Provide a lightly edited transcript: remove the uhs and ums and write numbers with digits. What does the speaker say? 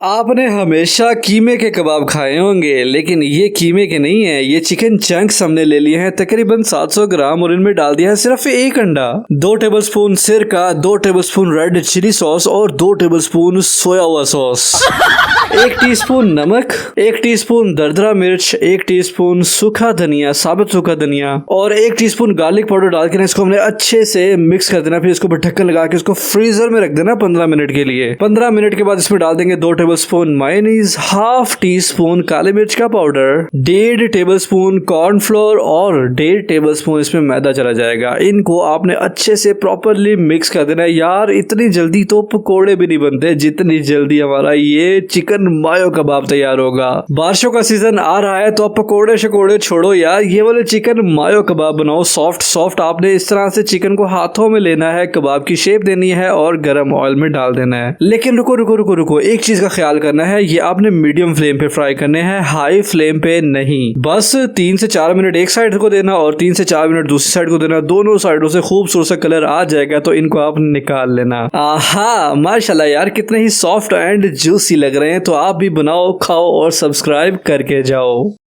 आपने हमेशा कीमे के कबाब खाए होंगे, लेकिन ये कीमे के नहीं है। ये चिकन चंक्स हमने ले लिए हैं तकरीबन 700 ग्राम और इनमें डाल दिया है सिर्फ एक अंडा, 2 टेबलस्पून सिरका, 2 टेबलस्पून रेड चिली सॉस और 2 टेबलस्पून सोया हुआ सॉस, 1 टीस्पून नमक, 1 टीस्पून दरदरा मिर्च, 1 टीस्पून सूखा धनिया, साबुत सूखा धनिया और 1 टीस्पून गार्लिक पाउडर डाल के इसको हमने अच्छे से मिक्स कर देना। फिर इसको ढक्कन लगा के इसको फ्रीजर में रख देना 15 मिनट के लिए। 15 मिनट के बाद इसमें डाल देंगे 2 tablespoon mayonnaise, half teaspoon काली मिर्च का पाउडर, 1.5 टेबलस्पून कॉर्नफ्लोर और 1.5 टेबलस्पून इसमें मैदा चला जाएगा। इनको आपने अच्छे से प्रॉपरली मिक्स कर देना है। यार इतनी जल्दी तो पकोड़े भी नहीं बनते जितनी जल्दी हमारा ये चिकन मायो कबाब तैयार होगा। बारिशों का सीजन आ रहा है तो आप पकोड़े शकोड़े छोड़ो यार, ये वाले चिकन मायो कबाब बनाओ। सॉफ्ट सॉफ्ट आपने इस तरह से चिकन को हाथों में लेना है, कबाब की शेप देनी है और गर्म ऑयल में डाल देना है। लेकिन रुको रुको रुको रुको, एक चीज का ख्याल करना है, ये आपने मीडियम फ्लेम पे फ्राई करने हैं, हाई फ्लेम पे नहीं। बस 3 से 4 मिनट एक साइड को देना और 3 से 4 मिनट दूसरी साइड को देना। दोनों साइडों से खूबसूरत सा कलर आ जाएगा तो इनको आप निकाल लेना। आहा माशाल्लाह यार, कितने ही सॉफ्ट एंड जूसी लग रहे हैं। तो आप भी बनाओ, खाओ और सब्सक्राइब करके जाओ।